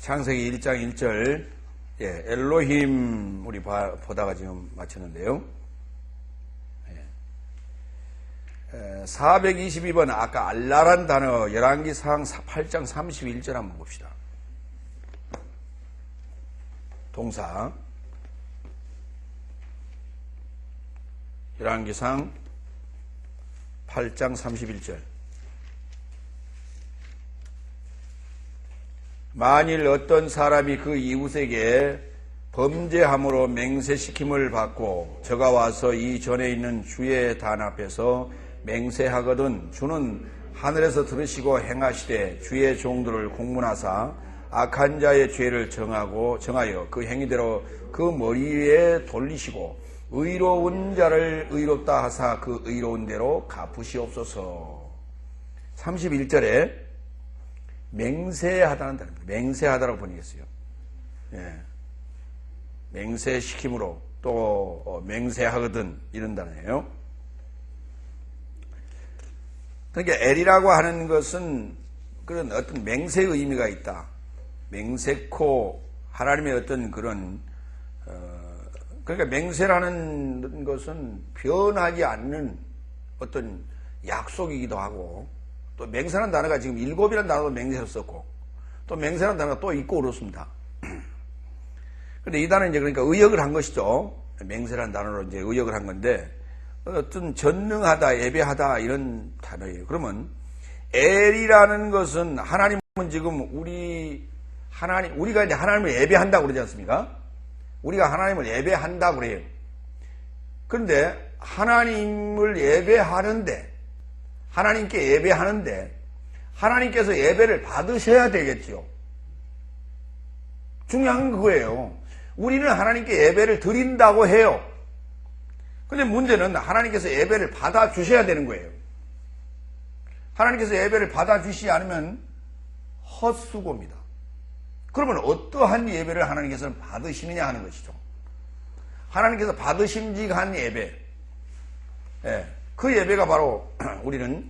창세기 1장 1절, 엘로힘 우리 보다가 지금 마쳤는데요. 422번 아까 알라란 단어 열왕기상 8장 31절 한번 봅시다. 동사 열왕기상 8장 31절. 만일 어떤 사람이 그 이웃에게 범죄함으로 맹세시킴을 받고 저가 와서 이 전에 있는 주의 단 앞에서 맹세하거든 주는 하늘에서 들으시고 행하시되 주의 종들을 공문하사 악한 자의 죄를 정하여 그 행위대로 그 머리에 돌리시고 의로운 자를 의롭다 하사 그 의로운 대로 갚으시옵소서. 31절에 맹세하다는 단어입니다. 맹세하다라고 번역했어요. 맹세시킴으로 또 맹세하거든 이런 단어예요. 그러니까 엘이라고 하는 것은 그런 어떤 맹세의 의미가 있다. 맹세코 하나님의 어떤 그런 그러니까 맹세라는 것은 변하지 않는 어떤 약속이기도 하고, 또 맹세라는 단어가 지금 7이라는 단어도 맹세로 썼고, 또 맹세라는 단어가 또 있고 그렇습니다. 근데 이 단어는 이제 그러니까 의역을 한 것이죠. 맹세라는 단어로 이제 의역을 한 건데, 어떤 전능하다, 예배하다 이런 단어예요. 그러면 엘이라는 것은 하나님은 지금 우리가 이제 하나님을 예배한다고 그러지 않습니까? 우리가 하나님을 예배한다고 그래요. 그런데 하나님을 예배하는데, 하나님께 예배하는데 하나님께서 예배를 받으셔야 되겠지요. 중요한 건 그거예요. 우리는 하나님께 예배를 드린다고 해요. 근데 문제는 하나님께서 예배를 받아주셔야 되는 거예요. 하나님께서 예배를 받아주시지 않으면 헛수고입니다. 그러면 어떠한 예배를 하나님께서는 받으시느냐 하는 것이죠. 하나님께서 받으심직한 예배, 그 예배가 바로 우리는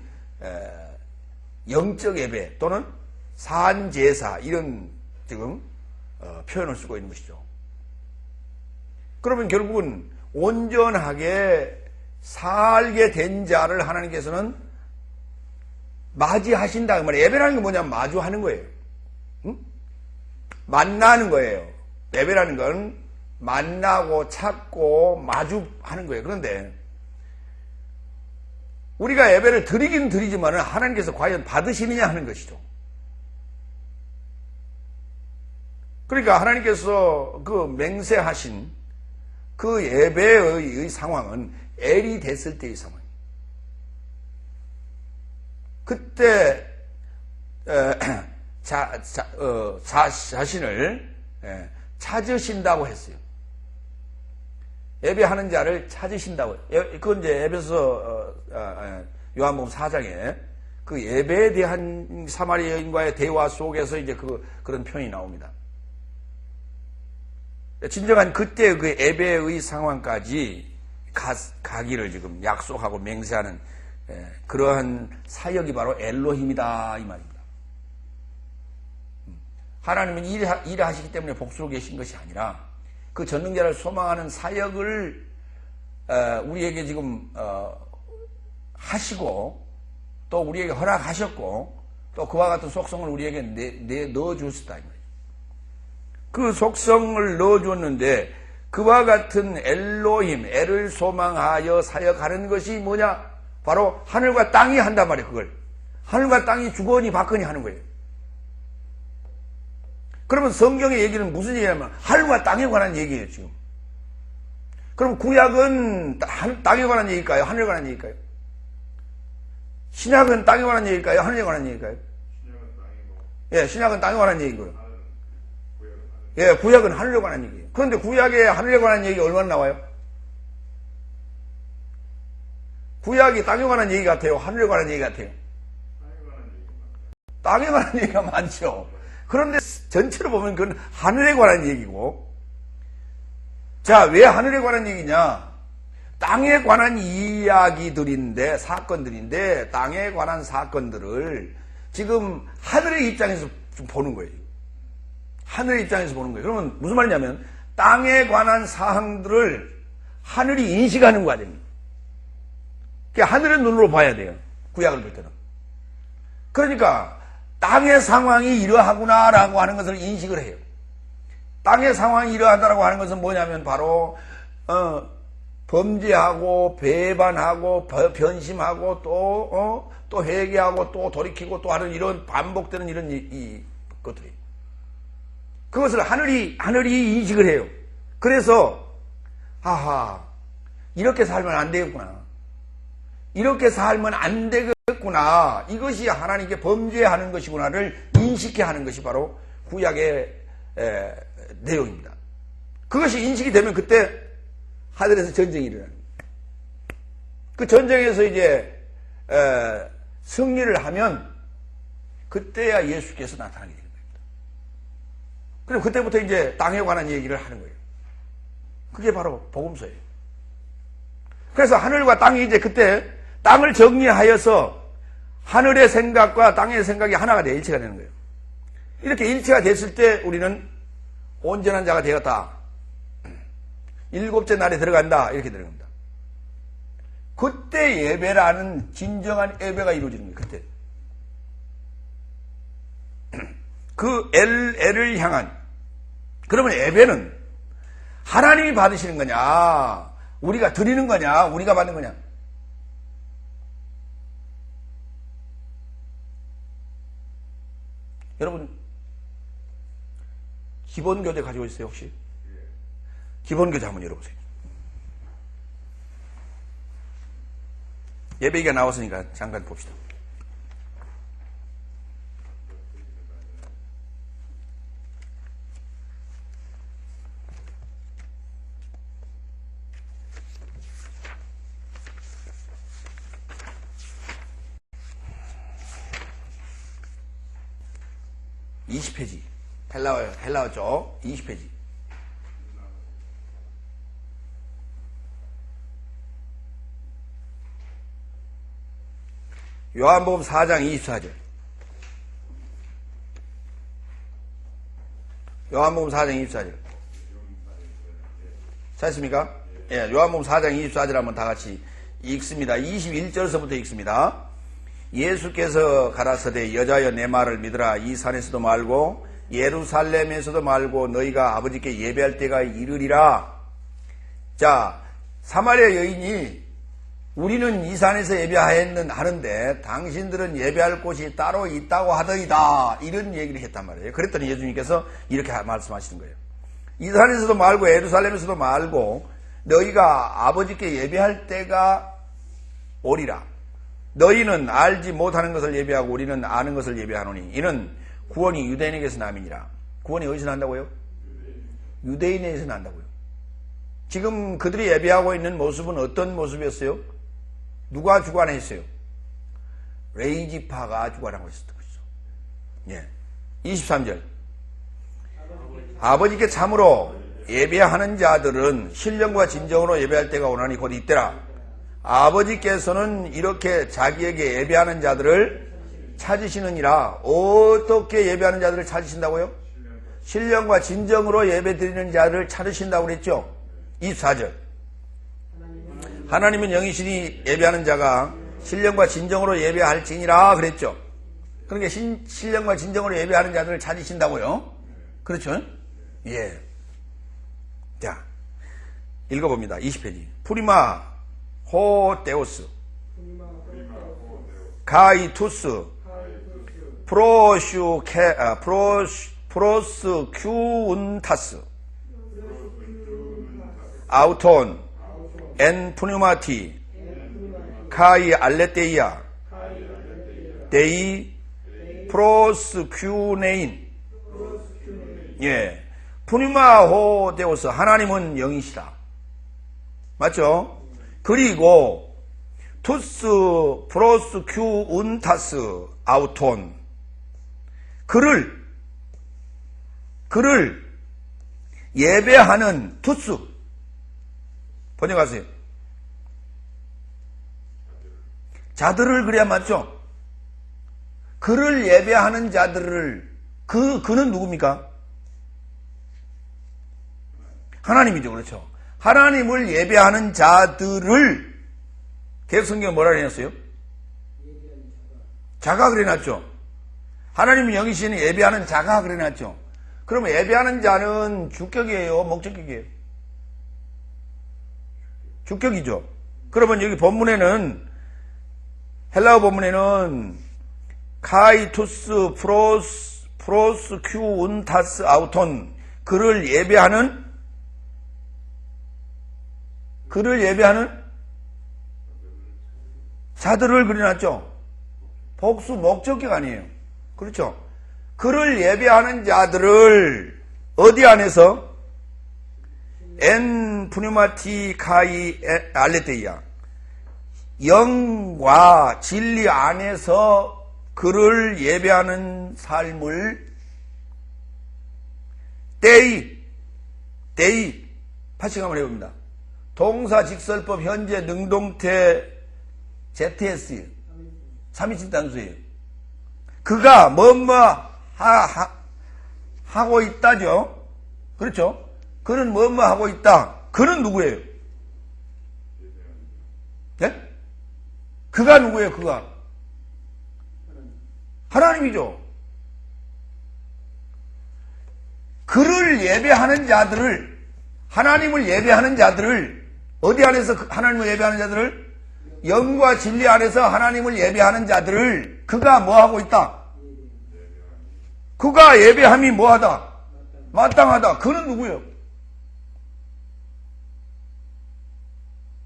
영적 예배 또는 산제사 이런 지금 표현을 쓰고 있는 것이죠. 그러면 결국은 온전하게 살게 된 자를 하나님께서는 맞이하신다. 그 말이에요. 예배라는 게 뭐냐면 마주하는 거예요. 만나는 거예요. 예배라는 건 만나고 찾고 마주하는 거예요. 그런데 우리가 예배를 드리긴 드리지만 하나님께서 과연 받으시느냐 하는 것이죠. 그러니까 하나님께서 그 맹세하신 그 예배의 상황은 엘이 됐을 때의 상황이에요. 그때 자신을 찾으신다고 했어요. 예배하는 자를 찾으신다고. 그건 이제 에베소 요한복음 4장에 그 예배에 대한 사마리아 여인과의 대화 속에서 이제 그런 표현이 나옵니다. 진정한 그때 그 예배의 상황까지 가기를 지금 약속하고 맹세하는 그러한 사역이 바로 엘로힘이다 이 말입니다. 하나님은 일을 하시기 때문에 복수로 계신 것이 아니라 그 전능자를 소망하는 사역을 우리에게 지금 하시고 또 우리에게 허락하셨고 또 그와 같은 속성을 우리에게 넣어주셨다 이 말이죠. 그 속성을 넣어줬는데 그와 같은 엘로힘, 엘을 소망하여 사역하는 것이 뭐냐? 바로 하늘과 땅이 한단 말이에요. 그걸 하늘과 땅이 주거니 받거니 하는 거예요. 그러면 성경의 얘기는 무슨 얘기냐면 하늘과 땅에 관한 얘기예요 지금. 그럼 구약은 땅에 관한 얘기일까요? 하늘에 관한 얘기일까요? 신약은 땅에 관한 얘기일까요? 하늘에 관한 얘기일까요? 신약은 땅에 관한 얘기고요. 구약은 하늘에 관한 얘기예요. 그런데 구약에 하늘에 관한 얘기 얼마나 나와요? 구약이 땅에 관한 얘기 같아요? 하늘에 관한 얘기 같아요? 땅에 관한 얘기가 많죠. 그런데 전체로 보면 그건 하늘에 관한 얘기고, 자, 왜 하늘에 관한 얘기냐? 땅에 관한 이야기들인데, 사건들인데, 땅에 관한 사건들을 지금 하늘의 입장에서 좀 보는 거예요. 하늘의 입장에서 보는 거예요. 그러면 무슨 말이냐면 땅에 관한 사항들을 하늘이 인식하는 과정입니다. 그러니까 하늘의 눈으로 봐야 돼요. 구약을 볼 때는. 그러니까 땅의 상황이 이러하구나라고 하는 것을 인식을 해요. 땅의 상황이 이러하다라고 하는 것은 뭐냐면 바로 범죄하고 배반하고 변심하고 또 회개하고 또 돌이키고 또 하는 이런 반복되는 이런 것들이 그것을 하늘이 인식을 해요. 그래서 아하 이렇게 살면 안 되겠구나. 이렇게 살면 안 되겠구나. 이것이 하나님께 범죄하는 것이구나를 인식해 하는 것이 바로 구약의 내용입니다. 그것이 인식이 되면 그때 하늘에서 전쟁이 일어납니다. 그 전쟁에서 이제 승리를 하면 그때야 예수께서 나타나게 되는 겁니다. 그리고 그때부터 이제 땅에 관한 얘기를 하는 거예요. 그게 바로 복음서예요. 그래서 하늘과 땅이 이제 그때 땅을 정리하여서 하늘의 생각과 땅의 생각이 하나가 돼 일치가 되는 거예요. 이렇게 일치가 됐을 때 우리는 온전한 자가 되었다. 일곱째 날에 들어간다. 이렇게 되는 겁니다. 그때 예배라는 진정한 예배가 이루어지는 거예요. 그때. 그 엘을 향한. 그러면 예배는 하나님이 받으시는 거냐, 우리가 드리는 거냐, 우리가 받는 거냐. 여러분 기본교재 가지고 있어요 혹시? 기본교재 한번 열어보세요. 예배기가 나왔으니까 잠깐 봅시다. (20페이지) 헬라어 쪽 20페이지. 요한복음 4장 24절. 요한복음 4장 24절. 찾습니까? 예, 요한복음 4장 24절 한번 다 같이 읽습니다. 21절서부터 읽습니다. 예수께서 가라사대 여자여 내 말을 믿으라. 이 산에서도 말고 예루살렘에서도 말고 너희가 아버지께 예배할 때가 이르리라. 자, 사마리아 여인이 우리는 이 산에서 예배하는데 당신들은 예배할 곳이 따로 있다고 하더이다. 이런 얘기를 했단 말이에요. 그랬더니 예수님께서 이렇게 말씀하시는 거예요. 이 산에서도 말고 예루살렘에서도 말고 너희가 아버지께 예배할 때가 오리라. 너희는 알지 못하는 것을 예배하고 우리는 아는 것을 예배하노니 이는 구원이 유대인에게서 남이니라. 구원이 어디서 난다고요? 유대인에게서 난다고요. 지금 그들이 예배하고 있는 모습은 어떤 모습이었어요? 누가 주관했어요? 레이지파가 주관하고 있었던 것이죠. 예. 23절. 아버지께 참으로 예배하는 자들은 신령과 진정으로 예배할 때가 오나니 곧 이때라. 아버지께서는 이렇게 자기에게 예배하는 자들을 찾으시느니라. 어떻게 예배하는 자들을 찾으신다고요? 신령과 진정으로 예배드리는 자를 찾으신다고 그랬죠. 24절. 하나님은 영이시니 예배하는 자가 신령과 진정으로 예배할지니라 그랬죠. 그러니까 신령과 진정으로 예배하는 자들을 찾으신다고요. 그렇죠? 예. 자, 읽어봅니다. 20페이지. 프리마 호데우스 가이투스 프로스큐운타스 아우톤 엔 푸뉴마티 카이 알레테이아 데이 프로스큐네인. 예, 푸뉴마 호데우스 하나님은 영이시다. 맞죠? 그리고 투스 프로스큐운타스 아우톤 그를 예배하는 투스 번역하세요. 자들을 그래야 맞죠? 그를 예배하는 자들을 그는 누굽니까? 하나님이죠. 그렇죠. 하나님을 예배하는 자들을 개혁성경은 뭐라 그랬어요? 자가 그래놨죠. 하나님이 영이시는 예배하는 자가 그래놨죠. 그러면 예배하는 자는 주격이에요? 목적격이에요? 주격이죠. 그러면 여기 본문에는, 헬라어 본문에는 카이투스 프로스 큐 운타스 아우톤, 그를 예배하는 자들을 그려놨죠. 복수 목적격 아니에요. 그렇죠. 그를 예배하는 자들을 어디 안에서? 엔 푸뉴마티 카이 알레테이야, 영과 진리 안에서 그를 예배하는 삶을 데이 파싱 한번 해봅니다. 동사 직설법 현재 능동태 ZS예요. 3인칭 단수예요. 그가 하고 있다죠. 그렇죠. 그는 하고 있다. 그는 누구예요? 네? 그가 누구예요? 그가 하나님이죠. 그를 예배하는 자들을, 하나님을 예배하는 자들을, 어디 안에서 하나님을 예배하는 자들을? 영과 진리 안에서 하나님을 예배하는 자들을 그가 뭐하고 있다? 그가 예배함이 뭐하다? 마땅하다. 그는 누구예요?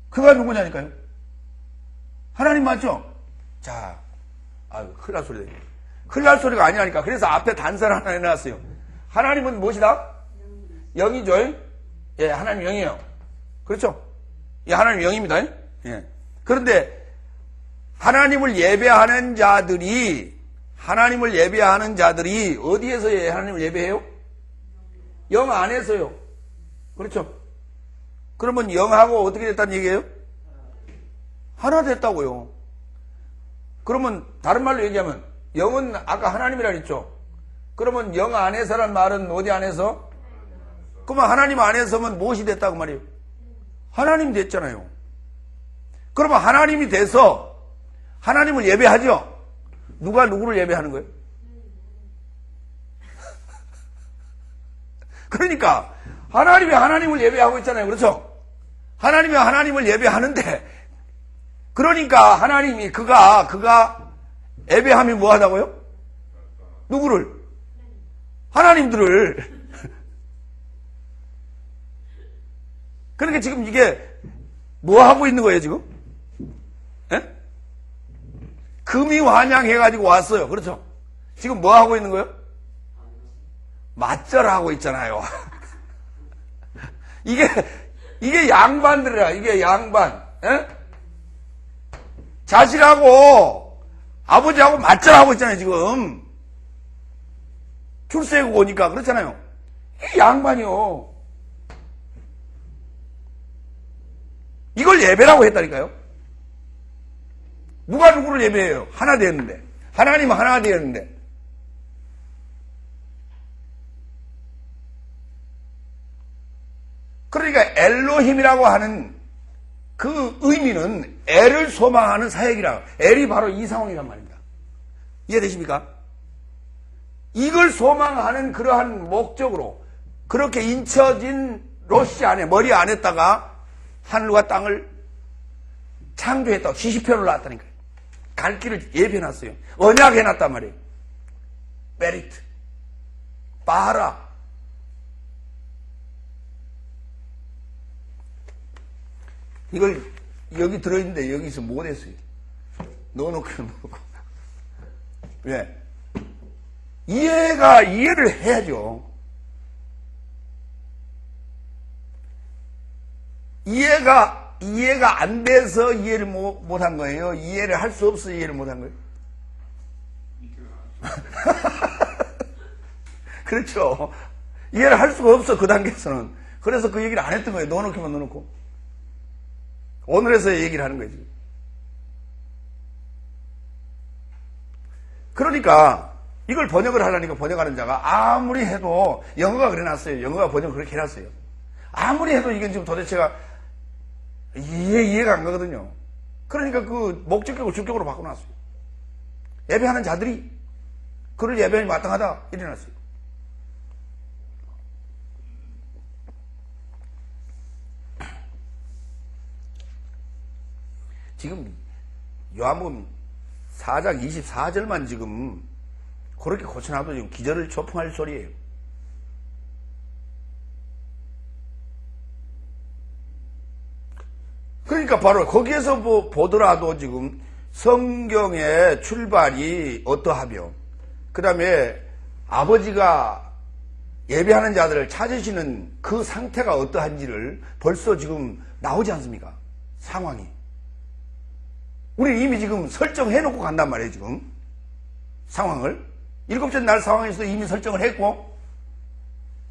그가 누구냐니까요? 하나님 맞죠? 자, 큰일 날 소리다. 큰일 날 소리가 아니라니까. 그래서 앞에 단서를 하나 해놨어요. 하나님은 무엇이다? 영이죠. 예, 하나님 영이에요. 그렇죠? 예, 하나님 영입니다. 예. 그런데 하나님을 예배하는 자들이 어디에서 하나님을 예배해요? 영 안에서요. 그렇죠? 그러면 영하고 어떻게 됐다는 얘기예요? 하나 됐다고요. 그러면 다른 말로 얘기하면 영은 아까 하나님이라 그랬죠. 그러면 영 안에서란 말은 어디 안에서? 그러면 하나님 안에서면 무엇이 됐다고 말이에요? 하나님 됐잖아요. 그러면 하나님이 돼서 하나님을 예배하죠. 누가 누구를 예배하는 거예요? 그러니까 하나님이 하나님을 예배하고 있잖아요. 그렇죠? 하나님이 하나님을 예배하는데, 그러니까 하나님이 그가 예배함이 뭐 하다고요? 누구를? 하나님들을. 그러니까 지금 이게 뭐 하고 있는 거예요, 지금? 예? 금이 환양해가지고 왔어요. 그렇죠? 지금 뭐 하고 있는 거예요? 맞절하고 있잖아요. 이게 양반들이라, 이게 양반. 예? 자식하고 아버지하고 맞절하고 있잖아요, 지금. 출세고 오니까 그렇잖아요. 이게 양반이요. 이걸 예배라고 했다니까요. 누가 누구를 예배해요? 하나 되었는데. 하나님은 하나 되었는데. 그러니까 엘로힘이라고 하는 그 의미는 엘을 소망하는 사역이라. 엘이 바로 이 상황이란 말입니다. 이해되십니까? 이걸 소망하는 그러한 목적으로 그렇게 인쳐진 로시 안에, 머리 안에다가 하늘과 땅을 창조했다고, 시시편을 놨다니까요. 갈 길을 예비해놨어요. 언약해놨단 말이에요. 베리트, 바라. 이걸 여기 들어있는데 여기서 못했어요. 넣어놓고 넣고. 왜? 이해를 해야죠. 이해가 안 돼서 이해를 못한 거예요? 이해를 할 수 없어서 이해를 못한 거예요? 그렇죠. 이해를 할 수가 없어, 그 단계에서는. 그래서 그 얘기를 안 했던 거예요. 넣어놓기만 넣어놓고. 오늘에서 얘기를 하는 거예요, 지금. 그러니까 이걸 번역을 하려니까 번역하는 자가 아무리 해도 영어가 그래놨어요. 영어가 번역을 그렇게 해놨어요. 아무리 해도 이건 지금 도대체가 이해가 안 가거든요. 그러니까 그 목적격을 주격으로 바꿔놨어요. 예배하는 자들이 그를 예배하니 마땅하다 이래놨어요. 지금 요한복음 4장 24절만 지금 그렇게 고쳐놔도 지금 기절을 초풍할 소리예요. 그러니까 바로 거기에서 보더라도 지금 성경의 출발이 어떠하며 그 다음에 아버지가 예배하는 자들을 찾으시는 그 상태가 어떠한지를 벌써 지금 나오지 않습니까? 상황이. 우리는 이미 지금 설정해놓고 간단 말이에요, 지금. 상황을. 일곱째 날 상황에서 이미 설정을 했고,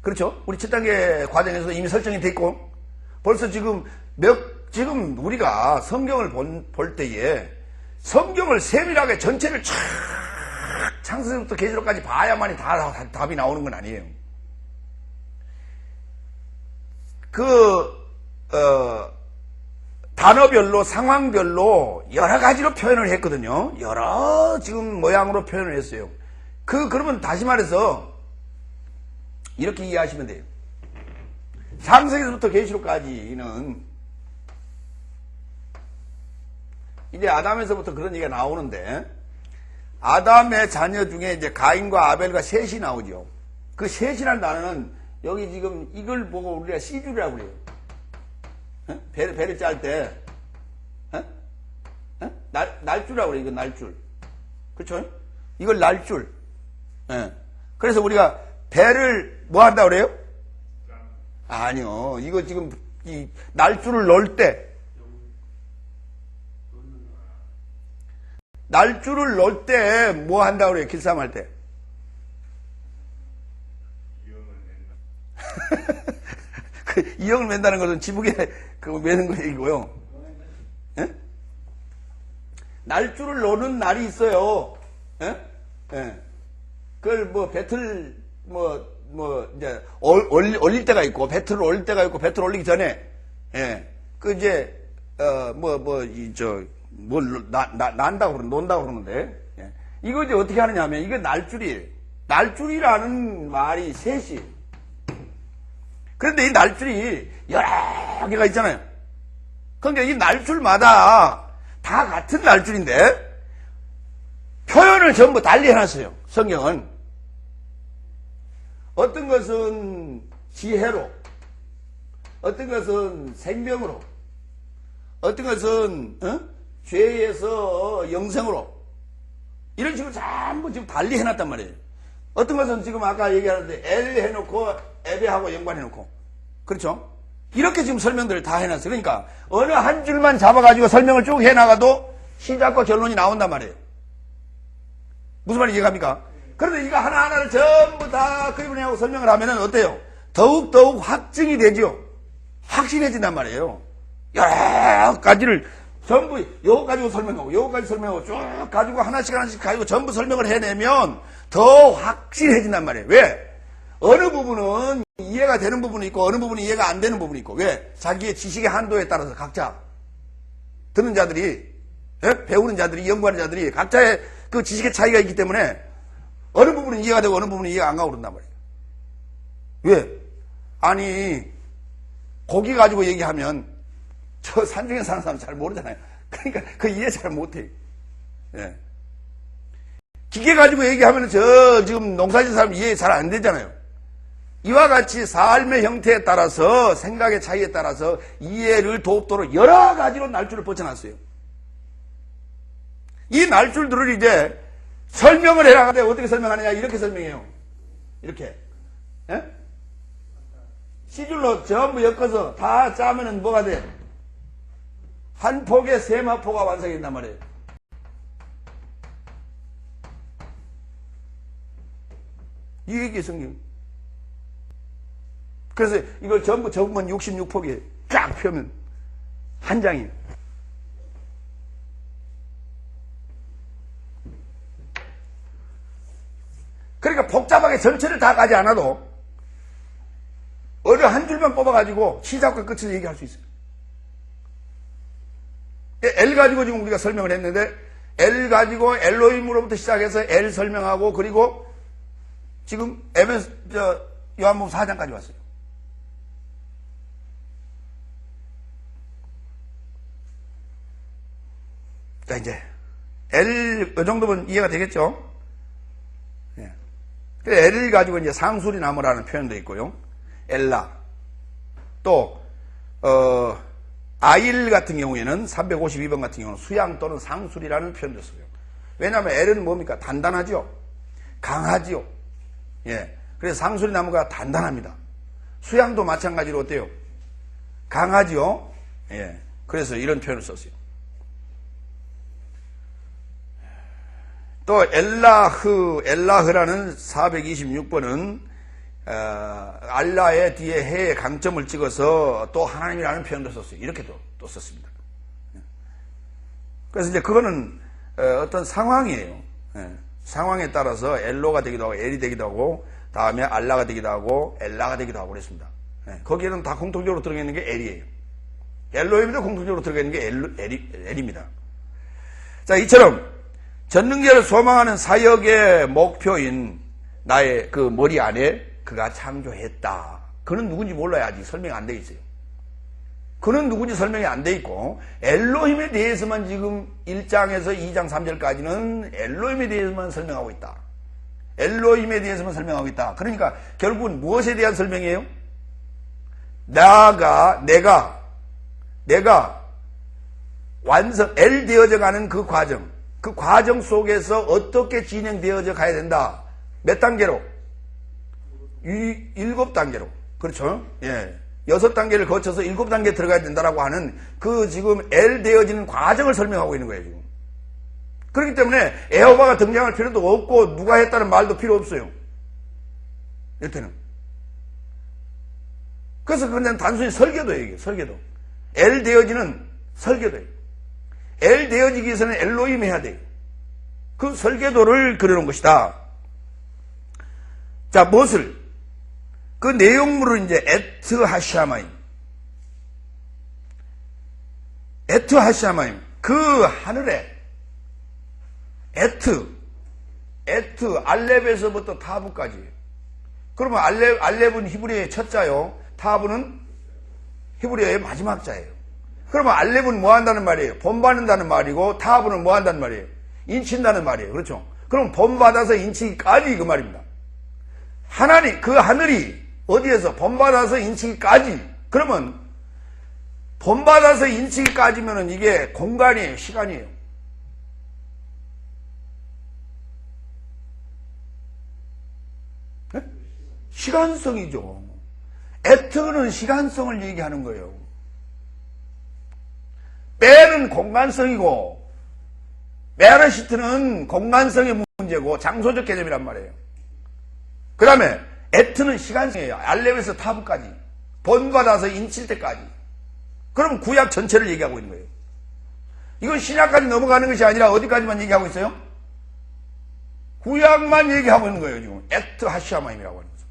그렇죠? 우리 7단계 과정에서 이미 설정이 됐고, 벌써 지금 지금 우리가 성경을 볼 때에 성경을 세밀하게 전체를 쫙 창세기부터 계시록까지 봐야만이 다 답이 나오는 건 아니에요. 단어별로 상황별로 여러 가지로 표현을 했거든요. 여러 지금 모양으로 표현을 했어요. 그러면 다시 말해서 이렇게 이해하시면 돼요. 창세기부터 계시록까지는 이제 아담에서부터 그런 얘기가 나오는데 아담의 자녀 중에 이제 가인과 아벨과 셋이 나오죠. 그 셋이라는 단어는 여기 지금 이걸 보고 우리가 씨줄이라고 그래요. 배를 짤 때 날줄이라고 그래요. 이거 날줄. 그렇죠? 이걸 날줄. 그래서 우리가 배를 뭐 한다고 그래요? 아니요. 이거 지금 이 날줄을 넣을 때 날줄을 넣을 때 뭐 한다고 그래요? 길쌈할 때. 이형을 맨다는 것은 지붕에 그거 매는 거 얘기고요. 예? 날줄을 놓는 날이 있어요. 예? 예. 그걸 뭐 배틀 이제 올릴 때가 있고 배틀을 올릴 때가 있고 배틀 올리기 전에 그 이제 난다고 논다고 그러는데 이거 이제 어떻게 하느냐 하면 이거 날줄이에요. 날줄이라는 말이 셋이. 그런데 이 날줄이 여러 개가 있잖아요. 그러니까 이 날줄마다 다 같은 날줄인데 표현을 전부 달리 해놨어요. 성경은. 어떤 것은 지혜로, 어떤 것은 생명으로, 어떤 것은 죄에서 영생으로 이런 식으로 전부 지금 달리 해놨단 말이에요. 어떤 것은 지금 아까 얘기하는데 엘 해놓고 에베하고 연관해놓고 그렇죠? 이렇게 지금 설명들을 다 해놨어요. 그러니까 어느 한 줄만 잡아가지고 설명을 쭉 해나가도 시작과 결론이 나온단 말이에요. 무슨 말인지 이해갑니까? 그런데 이거 하나하나를 전부 다 그리분해하고 설명을 하면은 어때요? 더욱더욱 확증이 되죠. 확실해진단 말이에요. 여러 가지를 전부 요거 가지고 설명하고 요거까지 설명하고 쭉 가지고 하나씩 가지고 전부 설명을 해내면 더 확실해진단 말이에요. 왜? 어느 부분은 이해가 되는 부분이 있고 어느 부분이 이해가 안 되는 부분이 있고 왜? 자기의 지식의 한도에 따라서 각자 듣는 자들이 배우는 자들이 연구하는 자들이 각자의 그 지식의 차이가 있기 때문에 어느 부분은 이해가 되고 어느 부분은 이해가 안 가고 그런단 말이에요. 왜? 아니 고기 가지고 얘기하면 저 산중에 사는 사람 잘 모르잖아요. 그러니까 그 이해 잘 못해요. 예. 기계 가지고 얘기하면 지금 농사짓는 사람 이해 잘 안 되잖아요. 이와 같이 삶의 형태에 따라서 생각의 차이에 따라서 이해를 돕도록 여러 가지로 날줄을 뻗쳐놨어요. 이 날줄들을 이제 설명을 해나가는데 어떻게 설명하느냐 이렇게 설명해요. 이렇게 시줄로 전부 엮어서 다 짜면은 뭐가 돼? 한 폭의 세마포가 완성이 된단 말이에요. 이게 성경. 그래서 이걸 전부 접으면 66폭이에요. 쫙 펴면 한 장이에요. 그러니까 복잡하게 전체를 다 가지 않아도 어느 한 줄만 뽑아가지고 시작과 끝을 얘기할 수 있어요. L 가지고 지금 우리가 설명을 했는데, L 가지고 엘로힘으로부터 시작해서 L 설명하고, 그리고 지금 요한복음 4장까지 왔어요. 자, 이제 L 이 정도면 이해가 되겠죠? 예. L을 가지고 이제 상수리 나무라는 표현도 있고요. 엘라. 또 아일 같은 경우에는 352번 같은 경우는 수양 또는 상술이라는 표현도 써요. 왜냐하면 L은 뭡니까? 단단하죠? 강하지요? 예. 그래서 상술이 나무가 단단합니다. 수양도 마찬가지로 어때요? 강하지요? 예. 그래서 이런 표현을 썼어요. 또 엘라흐라는 426번은 알라의 뒤에 해의 강점을 찍어서 또 하나님이라는 표현도 썼어요. 이렇게도 또 썼습니다. 그래서 이제 그거는 어떤 상황이에요. 상황에 따라서 엘로가 되기도 하고 엘이 되기도 하고 다음에 알라가 되기도 하고 엘라가 되기도 하고 그랬습니다. 거기에는 다 공통적으로 들어가 있는 게 엘이에요. 엘로힘도 공통적으로 들어가 있는 게 엘입니다. 자, 이처럼 전능계를 소망하는 사역의 목표인 나의 그 머리 안에 그가 창조했다. 그는 누군지 몰라야 아직 설명이 안 돼 있어요. 그는 누군지 설명이 안 돼 있고 엘로힘에 대해서만 지금 1장에서 2장 3절까지는 엘로힘에 대해서만 설명하고 있다. 엘로힘에 대해서만 설명하고 있다. 그러니까 결국은 무엇에 대한 설명이에요? 내가 완성되어져 가는 그 과정 속에서 어떻게 진행되어져 가야 된다. 몇 단계로? 7단계로. 그렇죠? 예. 6단계를 거쳐서 7단계 들어가야 된다라고 하는 그 지금 되어지는 과정을 설명하고 있는 거예요, 지금. 그렇기 때문에 에호바가 등장할 필요도 없고 누가 했다는 말도 필요 없어요. 여태는. 그래서 그냥 단순히 설계도예요, 이게. 설계도. 되어지는 설계도예요. 되어지기 위해서는 엘로힘 해야 돼요. 그 설계도를 그려놓은 것이다. 자, 무엇을? 그 내용물을 이제 에트 하시아마임. 그 하늘에 에트 알렙에서부터 타브까지. 그러면 알렙은 히브리어의 첫 자요. 타브는 히브리어의 마지막 자예요. 그러면 알렙은 뭐 한다는 말이에요? 본받는다는 말이고 타브는 뭐 한다는 말이에요? 인친다는 말이에요. 그렇죠? 그럼 본받아서 인치기까지 그 말입니다. 하나님, 그 하늘이 어디에서 본받아서 인치기까지. 그러면 본받아서 인치기까지면은 이게 공간이에요, 시간이에요. 네? 시간성이죠. 에트는 시간성을 얘기하는 거예요. 베는 공간성이고 메르시트는 공간성의 문제고 장소적 개념이란 말이에요. 그 다음에 에트는 시간성이에요. 알렙에서 타브까지 본받아서 인칠 때까지. 그럼 구약 전체를 얘기하고 있는 거예요. 이건 신약까지 넘어가는 것이 아니라 어디까지만 얘기하고 있어요? 구약만 얘기하고 있는 거예요. 지금 에트 하시아마임이라고 하는 거죠.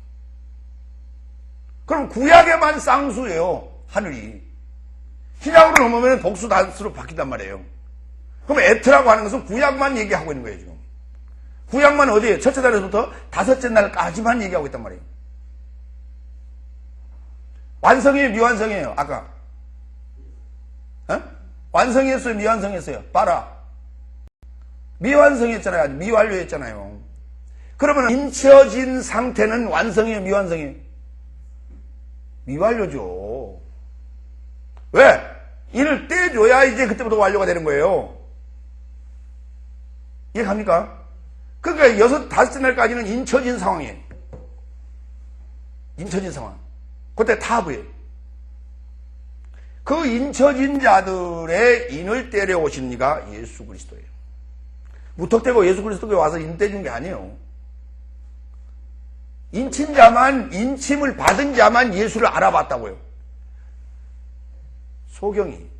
그럼 구약에만 쌍수예요, 하늘이. 신약으로 넘으면 복수 단수로 바뀐단 말이에요. 그럼 에트라고 하는 것은 구약만 얘기하고 있는 거예요, 지금. 구약만 어디에? 첫째 달에서부터 다섯째 날까지만 얘기하고 있단 말이에요. 완성이에요, 미완성이에요, 아까? 완성했어요, 미완성했어요? 봐라. 미완성했잖아요, 미완료했잖아요. 그러면 인쳐진 상태는 완성이에요, 미완성이에요? 미완료죠. 왜? 이를 떼줘야 이제 그때부터 완료가 되는 거예요. 이해갑니까? 그러니까 다섯째 날까지는 인쳐진 상황이에요. 인쳐진 상황. 그때 타브예요. 그 인쳐진 자들의 인을 때려오신 이가 예수 그리스도예요. 무턱대고 예수 그리스도께 와서 인 떼준 게 아니에요. 인친 자만, 인침을 받은 자만 예수를 알아봤다고요. 소경이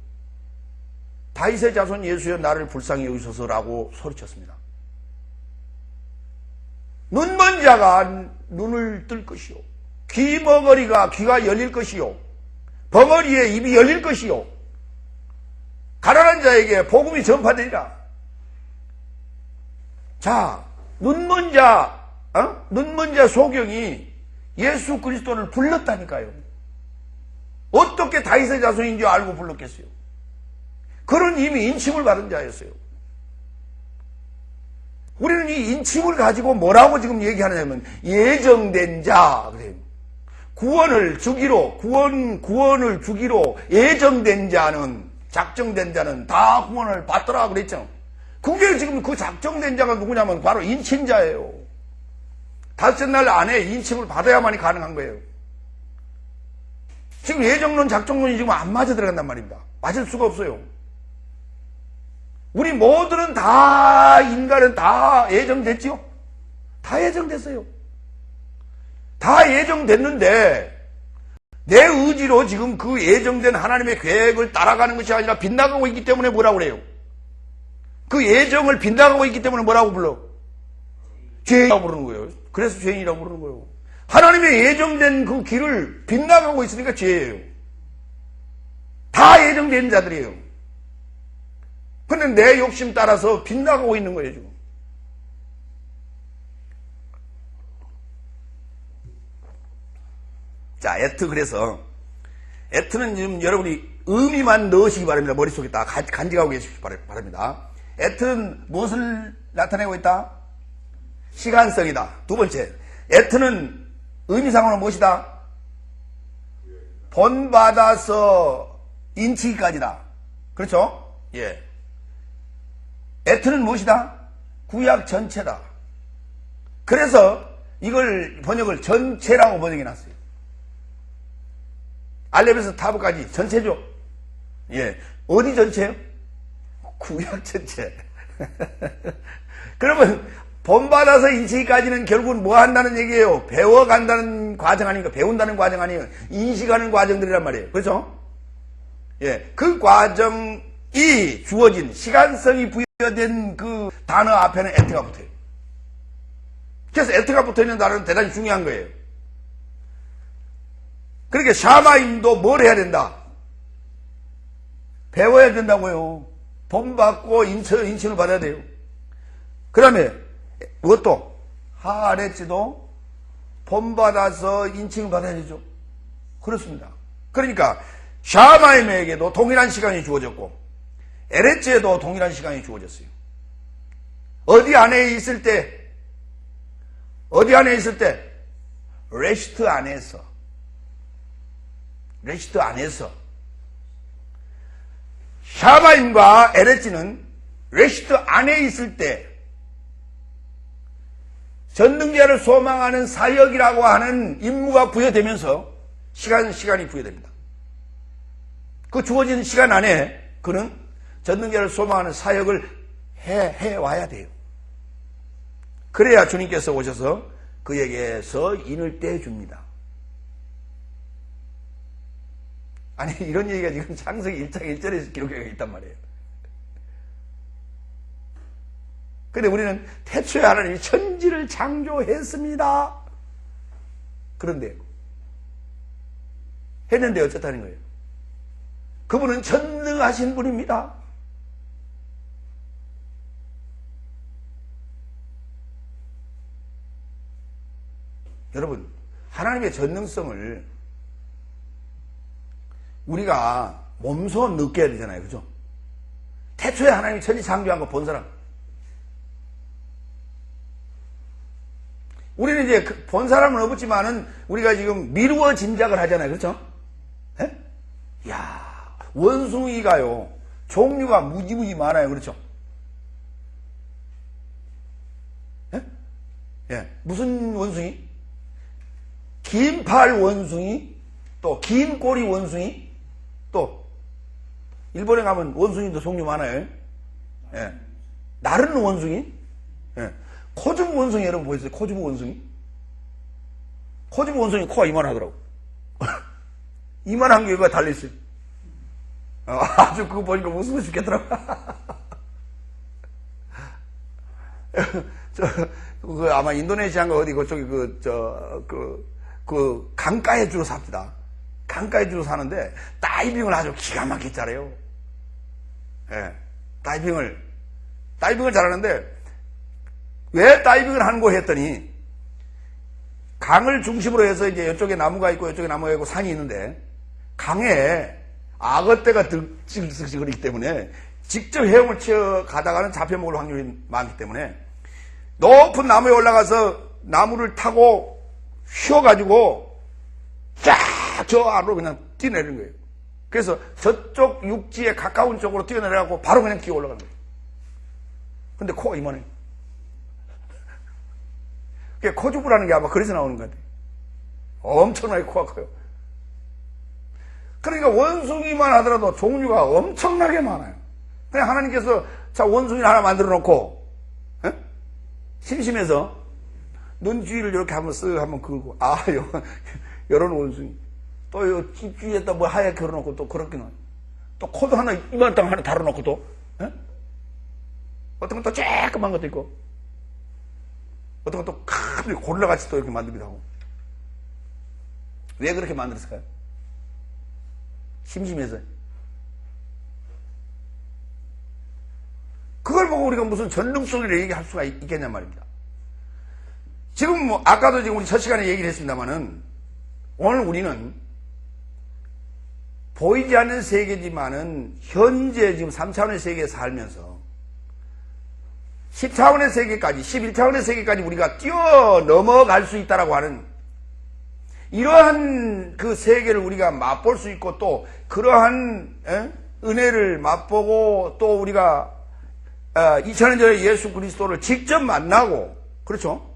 다윗의 자손 예수여 나를 불쌍히 여기소서라고 소리쳤습니다. 눈먼 자가 눈을 뜰 것이요 귀가 열릴 것이요. 벙어리의 입이 열릴 것이요. 가난한 자에게 복음이 전파되리라. 자, 눈먼 자 소경이 예수 그리스도를 불렀다니까요. 어떻게 다윗의 자손인 줄 알고 불렀겠어요? 그런 이미 인침을 받은 자였어요. 우리는 이 인침을 가지고 뭐라고 지금 얘기하느냐면 예정된 자 그래요. 구원을 주기로 예정된 자는, 작정된 자는 다 구원을 받더라 그랬죠. 그게 지금 그 작정된 자가 누구냐면 바로 인침자예요. 닷새 날 안에 인침을 받아야만이 가능한 거예요. 지금 예정론, 작정론이 지금 안 맞아 들어간단 말입니다. 맞을 수가 없어요. 우리 모두는 인간은 다 예정됐지요? 다 예정됐어요. 다 예정됐는데 내 의지로 지금 그 예정된 하나님의 계획을 따라가는 것이 아니라 빗나가고 있기 때문에 뭐라고 그래요? 그 예정을 빗나가고 있기 때문에 뭐라고 불러? 죄인이라고 부르는 거예요. 그래서 죄인이라고 부르는 거예요. 하나님의 예정된 그 길을 빗나가고 있으니까 죄예요. 다 예정된 자들이에요. 근데 내 욕심 따라서 빗나가고 있는 거예요, 지금. 자, 그래서, 는 지금 여러분이 의미만 넣으시기 바랍니다. 머릿속에 다 간직하고 계시기 바랍니다. 는 무엇을 나타내고 있다? 시간성이다. 두 번째, 는 의미상으로 무엇이다? 본받아서 인치기까지다. 그렇죠? 예. 는 무엇이다? 구약 전체다. 그래서 이걸 번역을 전체라고 번역해 놨어요. 알렙에서 타브까지 전체죠. 예. 어디 전체요? 구약 전체. 그러면 본받아서 인치기까지는 결국은 뭐 한다는 얘기예요? 배워간다는 과정 아닌가? 배운다는 과정 아니에요? 인식하는 과정들이란 말이에요. 그렇죠? 예. 그 과정이 주어진 시간성이 부여된 그 단어 앞에는 에트가 붙어요. 그래서 에트가 붙어있는 단어는 대단히 중요한 거예요. 그러니까 샤마임도 뭘 해야 된다? 배워야 된다고요. 본받고 인칭을 받아야 돼요. 그 다음에 무엇도? 하아레츠도 본받아서 인칭을 받아야 되죠. 그렇습니다. 그러니까 샤마임에게도 동일한 시간이 주어졌고 에레츠에도 동일한 시간이 주어졌어요. 어디 안에 있을 때? 레시트 안에서 샤마임과 에레츠는 레시트 안에 있을 때 전능자를 소망하는 사역이라고 하는 임무가 부여되면서 시간이 부여됩니다. 그 주어진 시간 안에 그는 전능자를 소망하는 사역을 해와야 돼요. 그래야 주님께서 오셔서 그에게서 인을 떼줍니다. 아니, 이런 얘기가 지금 창세기 1장 1절에 기록되어 있단 말이에요. 근데 우리는 태초에 하나님이 천지를 창조했습니다. 그런데 했는데 어쨌다는 거예요? 그분은 전능하신 분입니다. 여러분, 하나님의 전능성을 우리가 몸소 느껴야 되잖아요. 그죠? 태초에 하나님이 천지 창조한 거 본 사람. 우리는 이제 본 사람은 없지만은 우리가 지금 미루어 짐작을 하잖아요. 그렇죠? 예? 이야, 원숭이가요, 종류가 무지무지 많아요. 그렇죠? 예? 예. 무슨 원숭이? 긴 팔 원숭이, 또 긴 꼬리 원숭이, 또 일본에 가면 원숭이도 종류 많아요. 예. 나르는 원숭이, 예. 코즈부 원숭이 여러분 보셨어요? 코즈부 원숭이? 코즈부 원숭이 코가 이만하더라고. 이만한 게 여기가 달려있어요. 아주 그거 보니까 무서워 죽겠더라고. 아마 인도네시아인가 어디 그쪽에 그 그 강가에 주로 삽니다. 강가에 주로 사는데 다이빙을 아주 기가 막히게 잘해요. 예, 다이빙을 잘하는데 왜 다이빙을 하는 거 했더니 강을 중심으로 해서 이제 이쪽에 나무가 있고 이쪽에 나무가 있고 산이 있는데 강에 악어떼가 들썩들썩거리기 때문에 직접 헤엄을 치어 가다가는 잡혀먹을 확률이 많기 때문에 높은 나무에 올라가서 나무를 타고 휘어가지고 쫙 저 아래로 그냥 뛰어내리는 거예요. 그래서 저쪽 육지에 가까운 쪽으로 뛰어내려가고 바로 그냥 기어 올라가는 거예요. 근데 코가 이만해요. 코주부라는 게 아마 그래서 나오는 것 같아요. 엄청나게 코가 커요. 그러니까 원숭이만 하더라도 종류가 엄청나게 많아요. 그냥 하나님께서 자 원숭이를 하나 만들어 놓고 심심해서 눈 주위를 이렇게 한번 쓱 한번 긁고 요런 원숭이 또 요 주위에다 뭐 하얗게 걸어놓고 또 그렇게 놔요. 또 코도 하나 이만 땅 하나 달아놓고 또 어떤 건 또 쬐끄만 것도 있고 어떤 건 또 큰 고릴라같이 또 이렇게 만들기도 하고. 왜 그렇게 만들었을까요? 심심해서. 그걸 보고 우리가 무슨 전능성을 얘기할 수가 있겠냔 말입니다. 지금 뭐 아까도 지금 우리 첫 시간에 얘기를 했습니다만은 오늘 우리는 보이지 않는 세계지만은 현재 지금 3차원의 세계에 살면서 10차원의 세계까지 11차원의 세계까지 우리가 뛰어넘어갈 수 있다라고 하는 이러한 그 세계를 우리가 맛볼 수 있고 또 그러한 은혜를 맛보고 또 우리가 2000년 전에 예수 그리스도를 직접 만나고 그렇죠?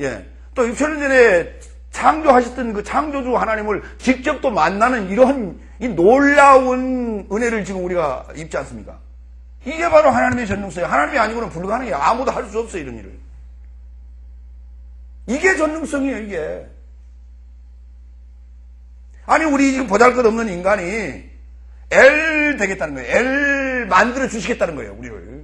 예. 또 6000년 전에 창조하셨던 그 창조주 하나님을 직접 또 만나는 이러한 이 놀라운 은혜를 지금 우리가 입지 않습니까? 이게 바로 하나님의 전능성이에요. 하나님이 아니고는 불가능해요. 아무도 할 수 없어요, 이런 일을. 이게 전능성이에요, 이게. 아니, 우리 지금 보잘것없는 인간이 L 되겠다는 거예요. L 만들어 주시겠다는 거예요, 우리를.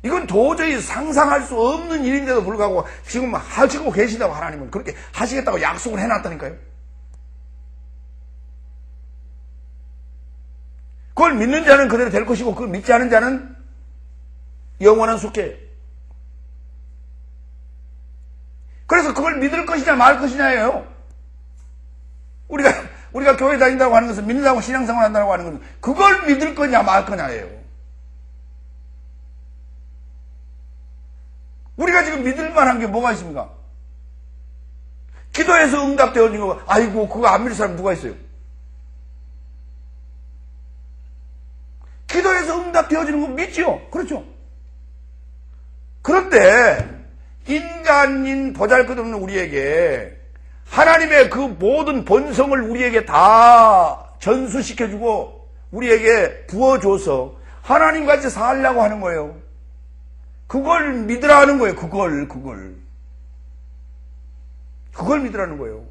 이건 도저히 상상할 수 없는 일인데도 불구하고 지금 하시고 계시다고 하나님은 그렇게 하시겠다고 약속을 해놨다니까요. 그걸 믿는 자는 그대로 될 것이고 그걸 믿지 않은 자는 영원한 숙제예요. 그래서 그걸 믿을 것이냐 말 것이냐예요. 우리가 교회 다닌다고 하는 것은 믿는다고 신앙생활 한다고 하는 것은 그걸 믿을 거냐 말 거냐예요. 우리가 지금 믿을 만한 게 뭐가 있습니까? 기도해서 응답되어진 거, 아이고, 그거 안 믿을 사람 누가 있어요? 기도해서 응답되어지는 거 믿지요? 그렇죠? 그런데, 인간인 보잘것없는 우리에게 하나님의 그 모든 본성을 우리에게 다 전수시켜주고 우리에게 부어줘서 하나님같이 살려고 하는 거예요. 그걸 믿으라는 거예요. 그걸 믿으라는 거예요.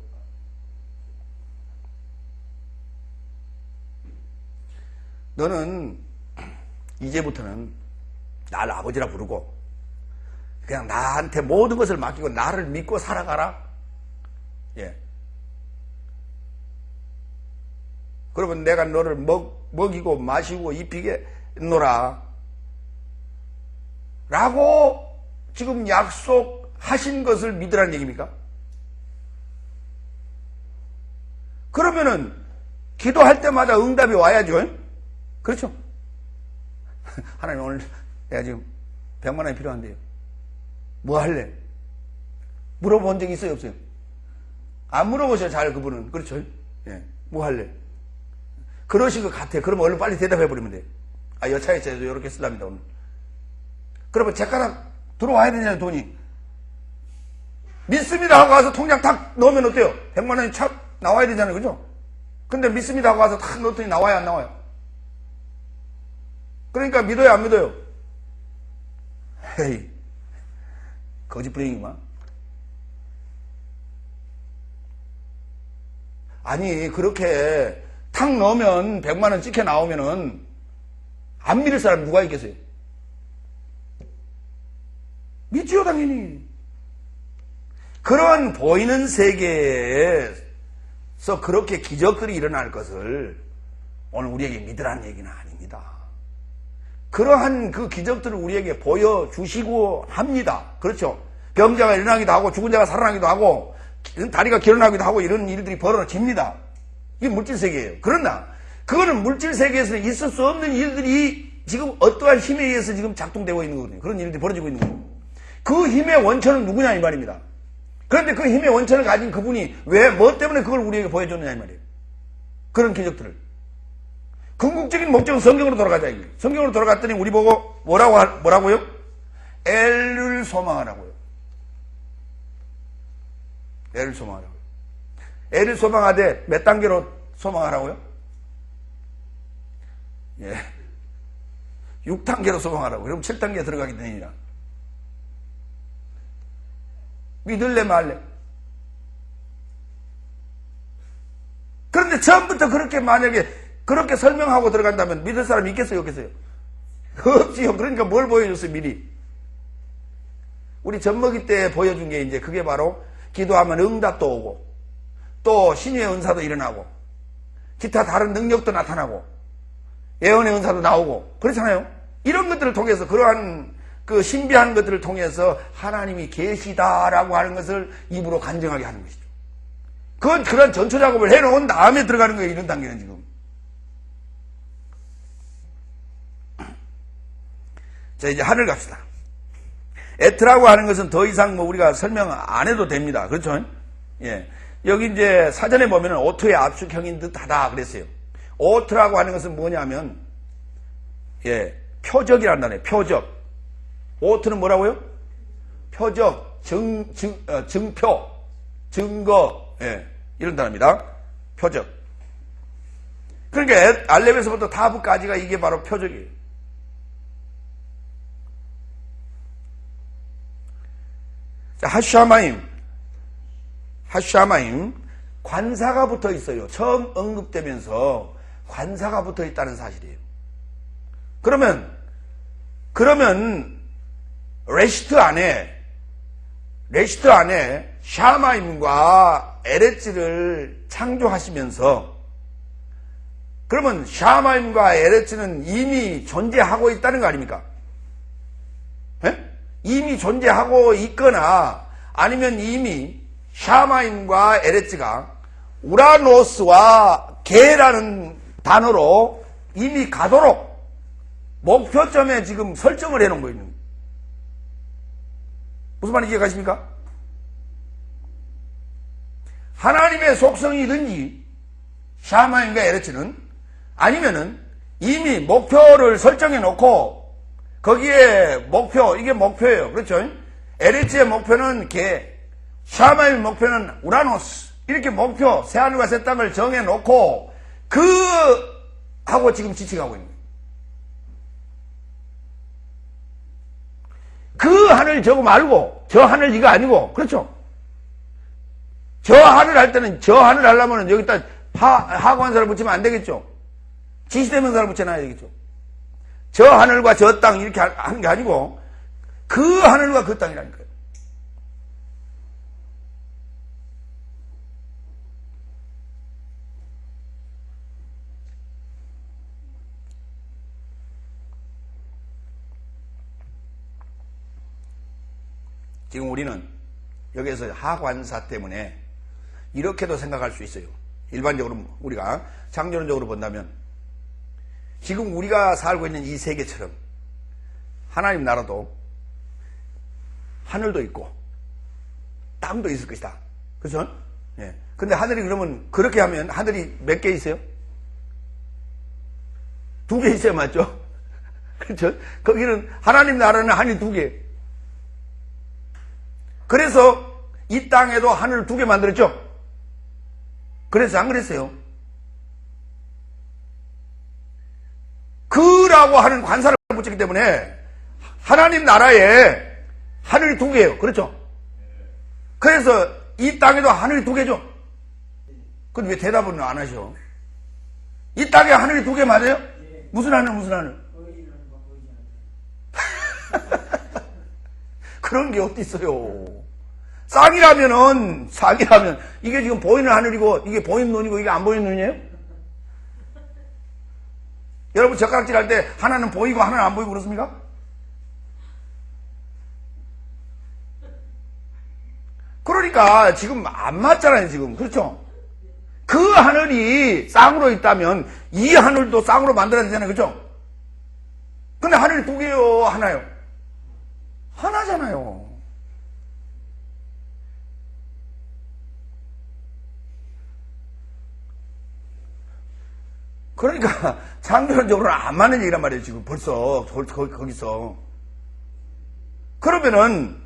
너는 이제부터는 나를 아버지라 부르고 그냥 나한테 모든 것을 맡기고 나를 믿고 살아가라. 예. 그러면 내가 너를 먹이고 마시고 입히게 놓라. 라고 지금 약속하신 것을 믿으라는 얘기입니까? 그러면은 기도할 때마다 응답이 와야죠. 그렇죠? 하나님 오늘 내가 지금 100만 원이 필요한데요. 뭐 할래? 물어본 적이 있어요 없어요? 안 물어보셔요 잘 그분은. 그렇죠? 예. 뭐 할래? 그러신 것 같아요. 그러면 얼른 빨리 대답해버리면 돼요. 여차에 제가 이렇게 쓰랍니다 오늘. 그러면 제가락 들어와야 되잖아요, 돈이. 믿습니다 하고 가서 통장 탁 넣으면 어때요? 100만 원이 착 나와야 되잖아요, 그죠? 근데 믿습니다 하고 가서 탁 넣었더니 나와요, 안 나와요? 그러니까 믿어요, 안 믿어요? 헤이, 거짓부랭이구만. 아니, 그렇게 탁 넣으면 100만 원 찍혀 나오면은 안 믿을 사람 누가 있겠어요? 믿지요, 당연히. 그런 보이는 세계에서 그렇게 기적들이 일어날 것을 오늘 우리에게 믿으라는 얘기는 아닙니다. 그러한 그 기적들을 우리에게 보여주시고 합니다. 그렇죠? 병자가 일어나기도 하고 죽은 자가 살아나기도 하고 다리가 결혼하기도 하고 이런 일들이 벌어집니다. 이게 물질세계예요. 그러나 그거는 물질세계에서는 있을 수 없는 일들이 지금 어떠한 힘에 의해서 지금 작동되고 있는 거거든요. 그런 일들이 벌어지고 있는 거예요. 그 힘의 원천은 누구냐 이 말입니다. 그런데 그 힘의 원천을 가진 그분이 왜, 뭐 때문에 그걸 우리에게 보여줬느냐 이 말이에요. 그런 기적들을. 궁극적인 목적은 성경으로 돌아가자 이거예요. 성경으로 돌아갔더니 우리 보고 뭐라고요? 엘을 소망하라고요. 엘을 소망하라고요. 엘을 소망하되 몇 단계로 소망하라고요? 예. 6단계로 소망하라고. 그럼 7단계에 들어가게 되니라. 믿을래 말래. 그런데 처음부터 그렇게 만약에 그렇게 설명하고 들어간다면 믿을 사람이 있겠어요, 없겠어요? 없지요. 그러니까 뭘 보여줬어요, 미리? 우리 젖먹이 때 보여준 게 이제 그게 바로 기도하면 응답도 오고 또 신유의 은사도 일어나고 기타 다른 능력도 나타나고 예언의 은사도 나오고 그렇잖아요. 이런 것들을 통해서 그러한 그 신비한 것들을 통해서 하나님이 계시다라고 하는 것을 입으로 간증하게 하는 것이죠. 그건 그런 전초 작업을 해놓은 다음에 들어가는 거예요. 이런 단계는 지금. 자, 이제 하늘 갑시다. 에트라고 하는 것은 더 이상 뭐 우리가 설명 안 해도 됩니다. 그렇죠? 예. 여기 이제 사전에 보면은 오트의 압축형인 듯 하다 그랬어요. 오트라고 하는 것은 뭐냐면, 예, 표적이란 단어예요. 표적. 오트는 뭐라고요? 표적, 증표, 증거, 예, 이런 단어입니다. 표적. 그러니까 알렙에서부터 타브까지가 이게 바로 표적이에요. 자, 하샤마임, 관사가 붙어 있어요. 처음 언급되면서 관사가 붙어 있다는 사실이에요. 그러면 레시트 안에 샤마임과 에레츠를 창조하시면서 그러면 샤마임과 에레츠는 이미 존재하고 있다는 거 아닙니까? 예? 이미 존재하고 있거나 아니면 이미 샤마임과 에레츠가 우라노스와 게라는 단어로 이미 가도록 목표점에 지금 설정을 해놓은 거예요. 무슨 말인지 이해가십니까? 하나님의 속성이든지 샤마임과 에레츠는 아니면은 이미 목표를 설정해 놓고 거기에 목표, 이게 목표예요. 그렇죠? 에레츠의 목표는 개, 샤마임의 목표는 우라노스. 이렇게 목표, 새하늘과 새 땅을 정해 놓고 하고 지금 지칭하고 있는 거예요. 그 하늘 저거 말고 저 하늘 이거 아니고 그렇죠? 저 하늘 할 때는 저 하늘 하려면 여기다 하관사를 붙이면 안 되겠죠? 지시대명사를 붙여놔야 되겠죠? 저 하늘과 저 땅 이렇게 하는 게 아니고 그 하늘과 그 땅이라니까요. 지금 우리는 여기에서 하관사 때문에 이렇게도 생각할 수 있어요. 일반적으로 우리가 창조론적으로 본다면 지금 우리가 살고 있는 이 세계처럼 하나님 나라도 하늘도 있고 땅도 있을 것이다. 그렇죠? 예. 근데 하늘이 그러면 그렇게 하면 하늘이 몇 개 있어요? 2개 있어야 맞죠? 그렇죠? 거기는 하나님 나라는 하늘 2개. 그래서 이 땅에도 하늘 2개 만들었죠? 그래서 안 그랬어요? 그라고 하는 관사를 붙였기 때문에 하나님 나라에 하늘이 2개예요. 그렇죠? 그래서 이 땅에도 하늘이 2개죠? 근데 왜 대답은 안 하셔? 이 땅에 하늘이 2개 맞아요? 무슨 하늘? 그런 게 어디 있어요? 쌍이라면 이게 지금 보이는 하늘이고 이게 보이는 눈이고 이게 안 보이는 눈이에요? 여러분 젓가락질 할 때 하나는 보이고 하나는 안 보이고 그렇습니까? 그러니까 지금 안 맞잖아요, 지금. 그렇죠? 그 하늘이 쌍으로 있다면 이 하늘도 쌍으로 만들어야 되잖아요. 그렇죠? 근데 하늘이 두 개요, 하나요? 하나잖아요. 그러니까 창조론적으로는 안 맞는 얘기란 말이에요, 지금 벌써 거기서. 그러면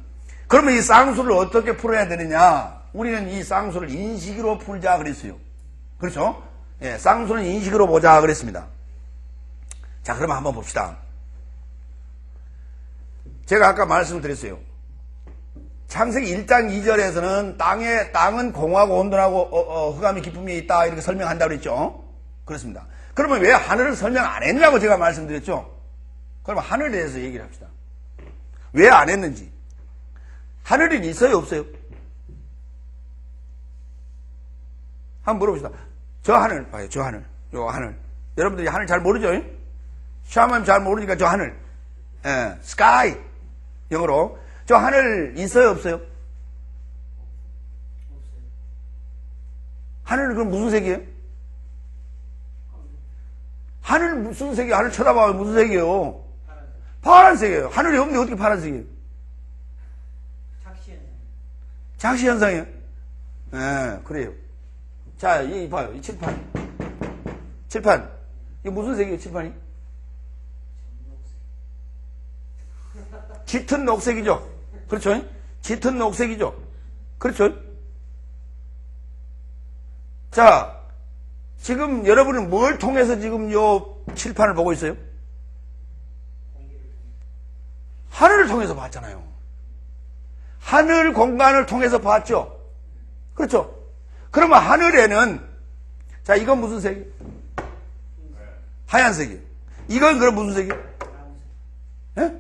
이 쌍수를 어떻게 풀어야 되느냐? 우리는 이 쌍수를 인식으로 풀자 그랬어요. 그렇죠? 예, 쌍수는 인식으로 보자 그랬습니다. 자, 그러면 한번 봅시다. 제가 아까 말씀드렸어요. 창세기 1장 2절에서는 땅은 공하고 온돈하고 흑암이 기쁨이 있다 이렇게 설명한다고 그랬죠. 그렇습니다. 그러면 왜 하늘을 설명 안 했냐고 제가 말씀드렸죠. 그러면 하늘에 대해서 얘기를 합시다. 왜 안 했는지. 하늘은 있어요, 없어요? 한번 물어봅시다. 저 하늘 봐요, 저 하늘. 요 하늘. 여러분들이 하늘 잘 모르죠? 샤먼 잘 모르니까 저 하늘. 예, 스카이. 영어로. 저 하늘 있어요, 없어요? 하늘은 그럼 무슨 색이에요? 하늘 무슨 색이에요? 하늘 쳐다봐요. 무슨 색이에요? 파란색이에요. 하늘이 없는데 어떻게 파란색이에요? 작시현상이에요? 예, 그래요. 자, 이 봐요. 이 칠판. 칠판. 이게 무슨 색이에요, 칠판이? 짙은 녹색이죠? 그렇죠? 짙은 녹색이죠? 그렇죠? 자, 지금 여러분은 뭘 통해서 지금 요 칠판을 보고 있어요? 하늘을 통해서 봤잖아요. 하늘 공간을 통해서 봤죠? 그렇죠? 그러면 하늘에는, 자, 이건 무슨 색이에요? 하얀색이에요. 이건 그럼 무슨 색이에요? 예?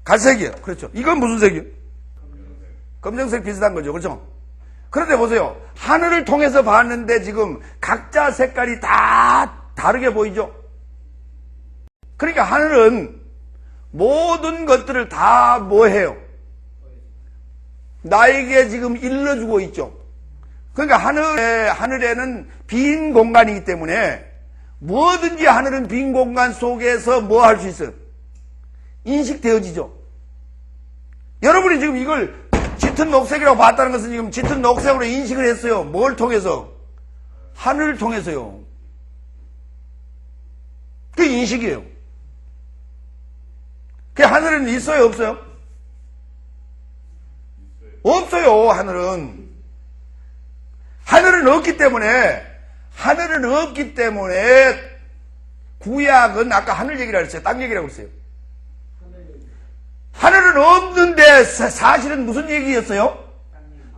갈색이에요. 그렇죠. 이건 무슨 색이에요? 검정색 비슷한 거죠. 그렇죠? 그런데 보세요. 하늘을 통해서 봤는데 지금 각자 색깔이 다 다르게 보이죠? 그러니까 하늘은 모든 것들을 다 뭐해요? 나에게 지금 일러주고 있죠. 그러니까 하늘에는 빈 공간이기 때문에 뭐든지 하늘은 빈 공간 속에서 뭐 할 수 있어요? 인식되어지죠. 여러분이 지금 이걸 짙은 녹색이라고 봤다는 것은 지금 짙은 녹색으로 인식을 했어요. 뭘 통해서? 하늘을 통해서요. 그게 인식이에요. 그 하늘은 있어요, 없어요? 없어요, 하늘은. 하늘은 없기 때문에 구약은 아까 하늘 얘기를 했어요. 땅 얘기라고 했어요. 하늘은 없는데 사실은 무슨 얘기였어요?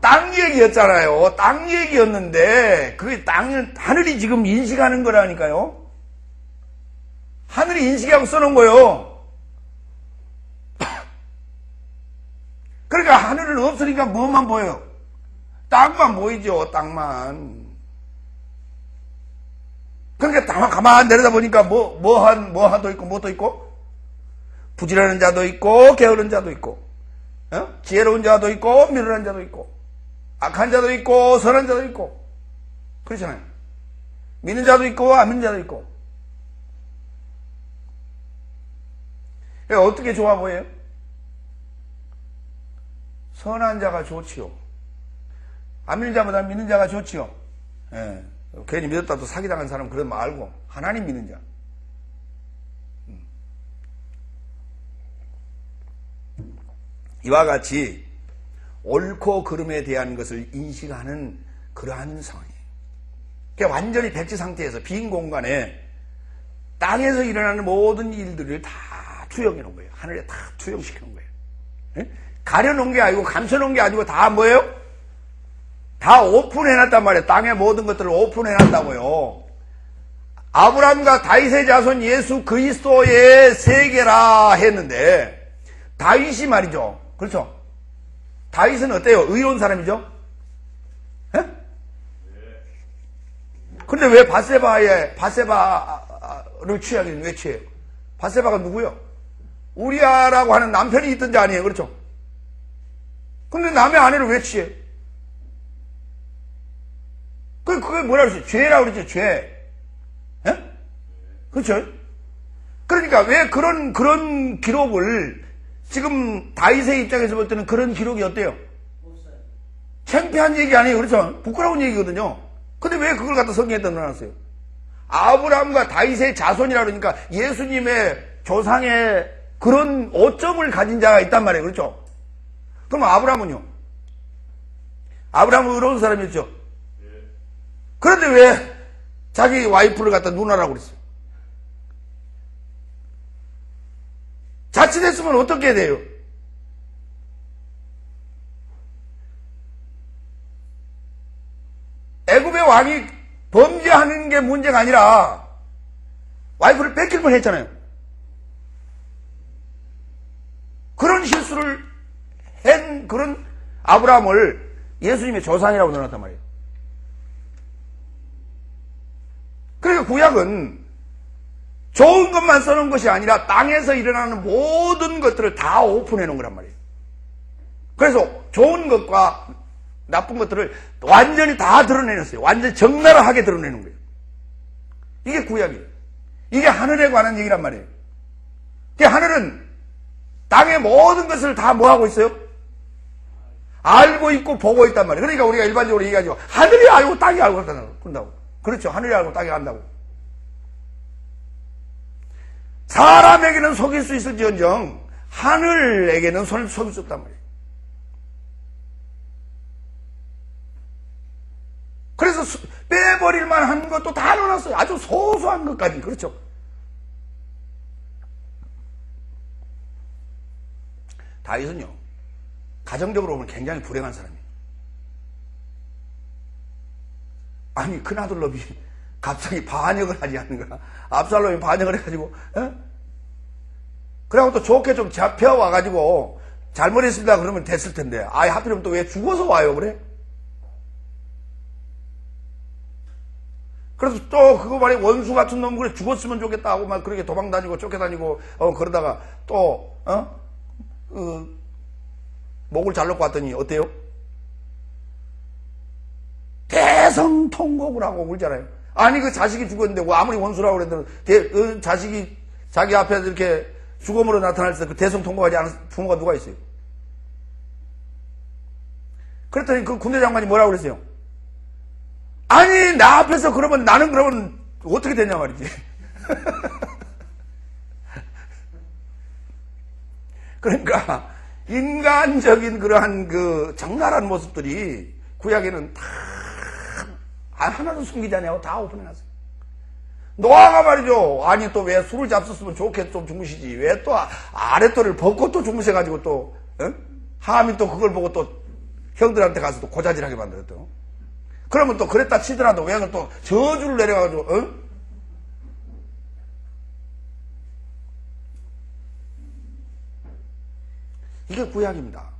땅 얘기였잖아요. 땅 얘기였는데 그 하늘이 지금 인식하는 거라니까요. 하늘이 인식하고 써놓은 거예요. 그러니까 하늘은 없으니까 뭐만 보여요? 땅만 보이죠. 땅만. 그러니까 땅만 가만히 내려다 보니까 뭐도 있고 뭐도 있고 부지런한 자도 있고 게으른 자도 있고 지혜로운 자도 있고 미련한 자도 있고 악한 자도 있고 선한 자도 있고 그렇잖아요. 믿는 자도 있고 안 믿는 자도 있고. 어떻게 좋아 보여요? 선한 자가 좋지요. 안 믿는 자보다 믿는 자가 좋지요. 예. 괜히 믿었다고 사기당한 사람은 그런 말고 하나님 믿는 자. 이와 같이 옳고 그름에 대한 것을 인식하는 그러한 상황이에요. 그러니까 완전히 백지 상태에서 빈 공간에 땅에서 일어나는 모든 일들을 다 투영해 놓은 거예요. 하늘에 다 투영시켜 놓은 거예요. 예? 가려놓은 게 아니고 감춰놓은 게 아니고 다 뭐예요? 다 오픈해놨단 말이에요. 땅의 모든 것들을 오픈해놨다고요. 아브라함과 다윗의 자손 예수 그리스도의 세계라 했는데 다윗이 말이죠. 그렇죠? 다윗은 어때요? 의로운 사람이죠? 예? 근데 왜 바세바를 취하기는 왜 취해요? 바세바가 누구요? 우리아라고 하는 남편이 있던 자 아니에요? 그렇죠? 근데 남의 아내를 왜 취해? 그게 뭐라 그러지? 죄라고 그러죠, 죄. 예? 그렇죠? 그러니까 왜 그런 기록을 지금 다윗의 입장에서 볼 때는 그런 기록이 어때요? 창피한 얘기 아니에요. 그렇죠? 부끄러운 얘기거든요. 근데 왜 그걸 갖다 성경에다 넣어놨어요? 아브라함과 다윗의 자손이라 그러니까 예수님의 조상의 그런 오점을 가진 자가 있단 말이에요. 그렇죠? 그럼 아브라함은요? 아브라함은 의로운 사람이었죠? 그런데 왜 자기 와이프를 갖다 누나라고 그랬어요? 자칫했으면 어떻게 돼요? 애굽의 왕이 범죄하는 게 문제가 아니라 와이프를 뺏길 뻔했잖아요. 그런 실수를 한 그런 아브라함을 예수님의 조상이라고 넣어놨단 말이에요. 그러니까 구약은 좋은 것만 써놓은 것이 아니라 땅에서 일어나는 모든 것들을 다 오픈해 놓은 거란 말이에요. 그래서 좋은 것과 나쁜 것들을 완전히 다 드러내놨어요. 완전히 적나라하게 드러내는 거예요. 이게 구약이에요. 이게 하늘에 관한 얘기란 말이에요. 하늘은 땅의 모든 것을 다 뭐하고 있어요? 알고 있고 보고 있단 말이에요. 그러니까 우리가 일반적으로 얘기하죠. 하늘이 알고 땅이 알고 그런다고. 그렇죠. 하늘이 알고 땅이 안다고. 사람에게는 속일 수 있을지언정 하늘에게는 속일 수 없단 말이에요. 그래서 빼버릴만 한 것도 다 넣어놨어요. 아주 소소한 것까지. 그렇죠. 다윗은요, 가정적으로 보면 굉장히 불행한 사람이에요. 아니, 큰아들놈이 갑자기 반역을 하지 않는가? 압살롬이 반역을 해가지고, 그래갖고 또 좋게 좀 잡혀와가지고, 잘못했습니다. 그러면 됐을 텐데. 아예 하필이면 또 왜 죽어서 와요, 그래? 그래서 또 그거 말이야, 원수 같은 놈, 그래, 죽었으면 좋겠다 하고 막 그렇게 도망다니고 쫓겨다니고, 그러다가 또, 목을 잘놓고 왔더니 어때요? 대성통곡을 하고 울잖아요. 아니, 그 자식이 죽었는데, 뭐 아무리 원수라고 그래도 자식이 자기 앞에 이렇게 죽음으로 나타날 때 그 대성통곡하지 않은 부모가 누가 있어요? 그랬더니 그 군대 장관이 뭐라고 그랬어요? 아니, 나 앞에서 그러면 나는 그러면 어떻게 되냐 말이지. 그러니까 인간적인 그러한 그 적나라한 모습들이 구약에는 다 하나도 숨기지 않냐고 다 오픈해놨어요. 노아가 말이죠. 아니, 또 왜 술을 잡섰으면 좋게 좀 주무시지. 왜 또 아랫돌을 벗고 또 주무셔가지고 또, 함이 또 그걸 보고 또 형들한테 가서 또 고자질하게 만들었죠. 그러면 또 그랬다 치더라도 왜 또 저주를 내려가지고, 이게 구약입니다.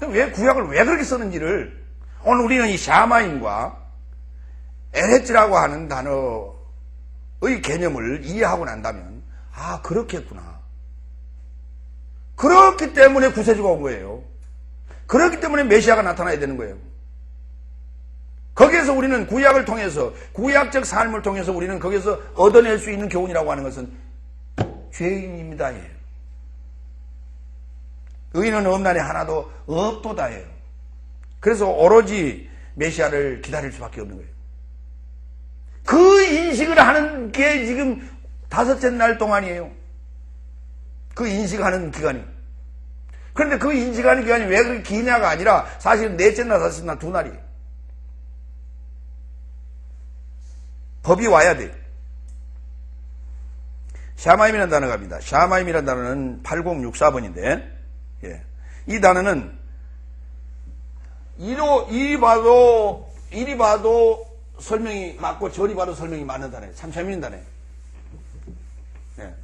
왜 구약을 왜 그렇게 쓰는지를 오늘 우리는 이 샤마임과 에레츠라고 하는 단어의 개념을 이해하고 난다면, 아, 그렇겠구나. 그렇기 때문에 구세주가 온 거예요. 그렇기 때문에 메시아가 나타나야 되는 거예요. 거기에서 우리는 구약을 통해서, 구약적 삶을 통해서 우리는 거기서 얻어낼 수 있는 교훈이라고 하는 것은 죄인입니다. 예. 의인은 없나니 하나도 없도다예요. 그래서 오로지 메시아를 기다릴 수밖에 없는 거예요. 그 인식을 하는 게 지금 5째 날 동안이에요. 그 인식하는 기간이. 그런데 그 인식하는 기간이 왜 그렇게 기냐가 아니라 사실은 4째 날, 5째 날 2날이에요. 법이 와야 돼. 샤마임이라는 단어가 갑니다. 샤마임이라는 단어는 8064번인데, 예. 이 단어는 이리 봐도 설명이 맞고 저리 봐도 설명이 맞는 단어예요. 참 재밌는 단어예요. 예.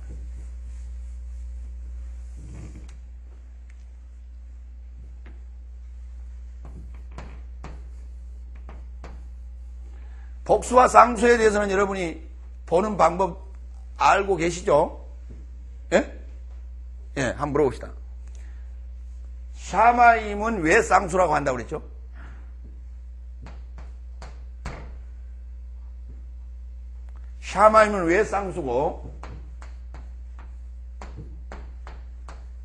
복수와 쌍수에 대해서는 여러분이 보는 방법 알고 계시죠? 예? 예, 한번 물어봅시다. 샤마임은 왜 쌍수라고 한다고 그랬죠? 샤마임은 왜 쌍수고,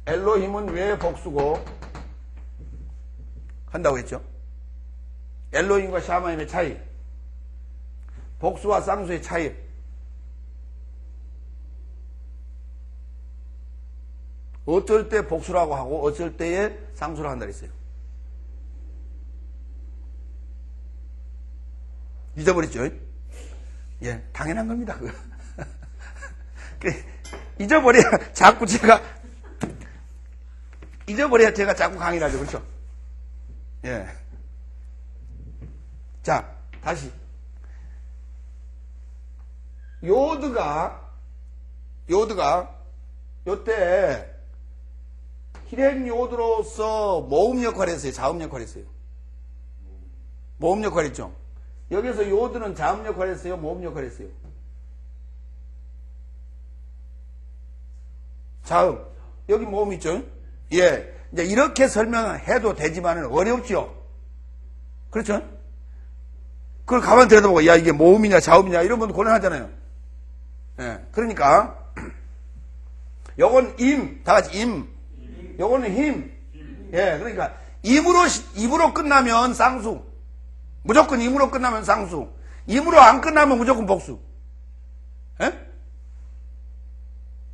엘로힘은 왜 복수고 한다고 했죠? 엘로힘과 샤마임의 차이, 복수와 쌍수의 차이. 어쩔 때 복수라고 하고 어쩔 때에 쌍수라고 한다 그랬어요. 잊어버렸죠? 예, 당연한 겁니다. 잊어버려야 자꾸 제가 강의를 하죠. 그렇죠? 예. 자, 다시. 요드가 요때 힐행요드로서 모음 역할을 했어요? 자음 역할을 했어요? 모음 역할을 했죠? 여기서 요드는 자음 역할을 했어요? 모음 역할을 했어요? 자음. 여기 모음 있죠? 예. 이제 이렇게 설명해도 되지만은 어렵죠? 그렇죠? 그걸 가만 들여다보고, 야, 이게 모음이냐, 자음이냐, 이런 건 곤란하잖아요. 예. 그러니까, 요건 다 같이 요거는 힘. 예. 그러니까, 입으로 끝나면 쌍수. 무조건 임으로 끝나면 쌍수. 임으로 안 끝나면 무조건 복수. 예?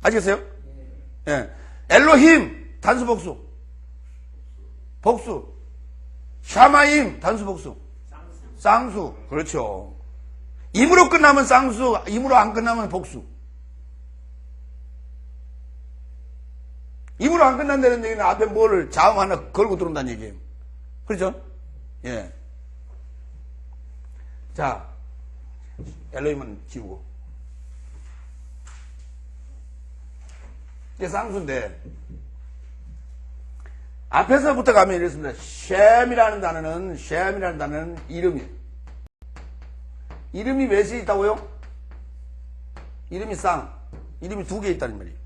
아시겠어요? 예. 엘로힘, 단수 복수. 복수. 샤마임, 단수 복수. 쌍수. 그렇죠. 임으로 끝나면 쌍수, 임으로 안 끝나면 복수. 임으로 안 끝난다는 얘기는 앞에 뭐를 자음 하나 걸고 들어온다는 얘기예요. 그렇죠? 예. 자, 엘로힘은 지우고. 이게 쌍수인데, 앞에서부터 가면 이렇습니다. 셈이라는 단어는 이름이에요. 이름이 몇이 있다고요? 이름이 이름이 두 개 있다는 말이에요.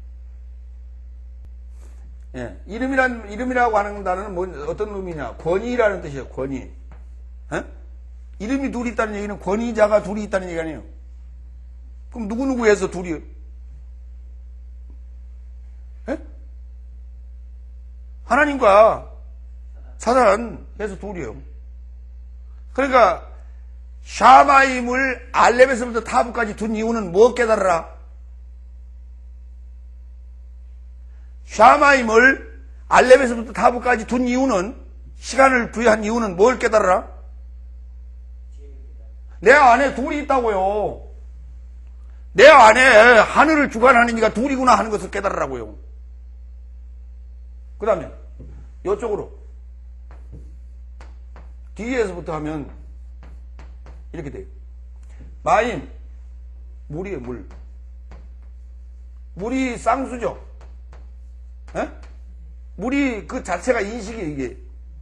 예. 이름이라고 하는 단어는 어떤 의미냐? 권위라는 뜻이에요, 권위. 예? 이름이 둘이 있다는 얘기는 권위자가 둘이 있다는 얘기 아니에요. 그럼 누구누구해서 둘이에요? 예? 하나님과 사단 해서 둘이에요. 그러니까 샤마임을 알렙에서부터 타브까지 둔 이유는 뭐 깨달으라? 샤마임을 알렙에서부터 타브까지 둔 이유는, 시간을 부여한 이유는 뭘 깨달으라? 내 안에 둘이 있다고요. 내 안에 하늘을 주관하는 이가 둘이구나 하는 것을 깨달으라고요. 그 다음에 이쪽으로 뒤에서부터 하면 이렇게 돼요. 마임, 물이에요. 물이 쌍수죠. 에? 물이 그 자체가 인식이 이게